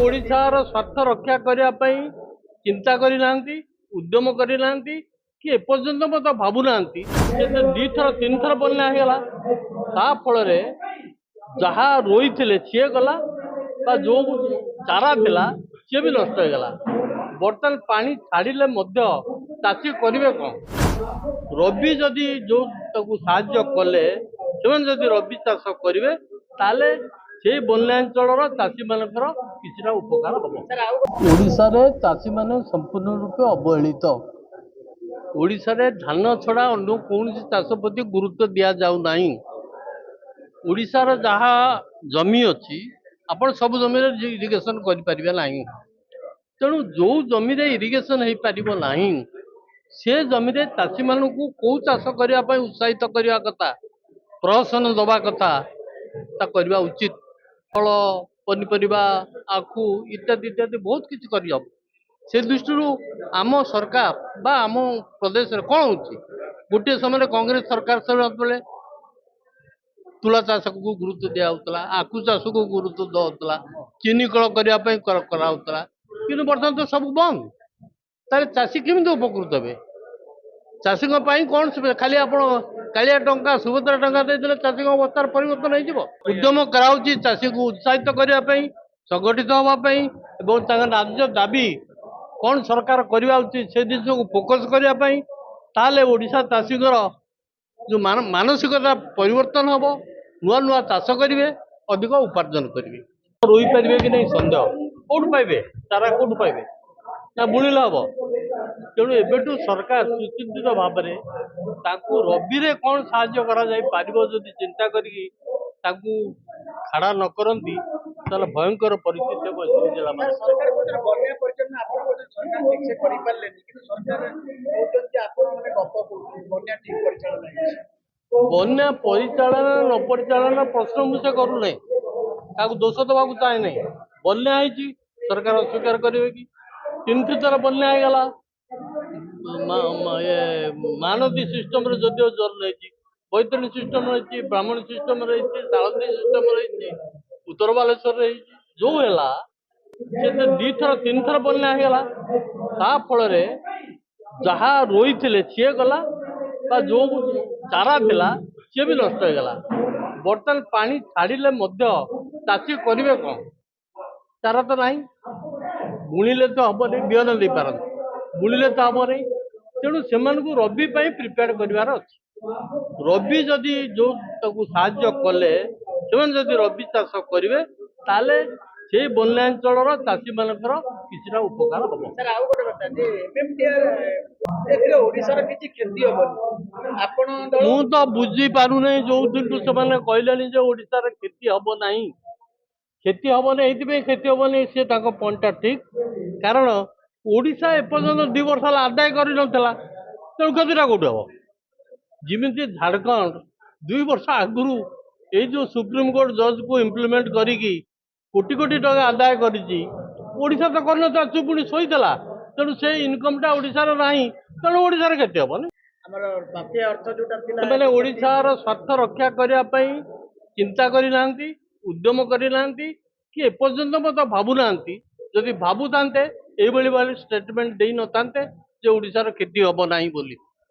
ओडिशार स्वार्थ रक्षा करने चिंता करना उद्यम करना कि एपर्यंत मत भावुना दी थर तीन थर बन्या होगा फल जहाँ रही थे सी गला जो चारा थिला सी भी नष्ट होगला। बर्तमान पानी छाड़िले चाषी करेंगे कौन रबी जदि जो साहाय्य कले से रबी चाष करेंगे ताले से बन्यांचल चाषी मानकर किसी उपकार हम। ओडिशा रे चाषी माने संपूर्ण रूपे अवहेलित। ओडिशा रे धान छड़ा अन्य कौन चाष प्रति गुरुत्व दि जाऊ नहीं। ओडिशार जहाँ जमी अच्छी आपण सब जमी इरिगेशन करें ना तेणु जो जमी इरिगेशन हो पार ना से जमी चाषी मान कौ चाष करने उत्साहित करने कथा प्रहसन दवा कथा करवा उचित। फल पनीपरिया आखु इत्यादि इत्यादि बहुत किसी कर से दृष्टि आम सरकार बा आम प्रदेश कौन हो गोटे समय कांग्रेस सरकार सब तुला चाष को गुरुत्व दिया आखु चाष को गुरुत्व दौला चीनी कल करने कि बर्तमान तो सब बंद ताले चाषी केमी उपकृत हे चाषी कौन खाली आप कालिया टंका सुभद्रा टंका देते चाषी अवस्थार परिवर्तन हो उद्यम कराऊँच चाषी को उत्साहित करने संगठित हाँपाई राज्य दाबी कौन सरकार करवा उचित से जिन को फोकस करने ताले ओडिशा चाषीकर जो मानसिकता परिवर्तन हम नुआ नुआ चाष करेंगे अधिक उपार्जन करेंगे रोई पारे कि नहीं सन्देह कौट पाइबे चारा कौट पाइबे ना बुणिले हम तेणु एबेठू सरकार सुचिंतित भाव में रबी रे कौन साहाय्य करा जाई पारिबो जदि चिंता करी खाड़ा न करती ताले भयंकर परिस्थिति हम एसबू जिला में। बन्या परिचालना न परिचालना प्रश्न मुझे करूना क्या दोष दवा चाहे ना बन्या सरकार अस्वीकार करेंगे कि तीन थर बन्या होगला महानदी सिस्टम जदिव जल रही बैतरणी सिस्टम रही ब्राह्मणी सिस्टम रही सालंदी सिस्टम रही उत्तर बालेश्वर रही जो है दी थर तीन थर बन्या होगला फल जहाँ रही थे सी गला जो चारा थिला सी भी नष्ट होगला। बर्तमान पानी छाड़िले चाषी करेंगे कौन चारा तो नहीं बुणिले तो हम नहीं बिहन दे पार बुणिले तो हम नहीं तेणु से रबी प्रिपेयर करार अच्छी रबी जदि जो साहाय्य कले से रबी चाष करेंगे ताले से बन्यांचल चाषी मानकर किसी उपकार हम। मु तो बुझी पारुना जो दिन से कहले ओडिशार खेती हम ना खेती हम ना खेती हम नहीं सी पॉइंट ठीक कारण ओडिशा एपर्यंत 2 वर्ष आदाय कर तेणु क्षतिटा कौट हम जमी झारखंड 2 वर्ष आगु ये जो सुप्रीम कोर्ट जज को इम्प्लीमेंट करी कोटी कोटी टका आदाय करा तो कर पुणी शोला तेणु से इनकमटा ओडिशार नहीं तेणु ओडिशार क्षति हम मैंने ओडिशार स्वार्थ रक्षा करने चिंता करना उद्यम करना कि एपर्यंत मत भावुना जदि भावुता ये स्टेटमेंट दे न था ओडिशार क्षति हम ना बोली।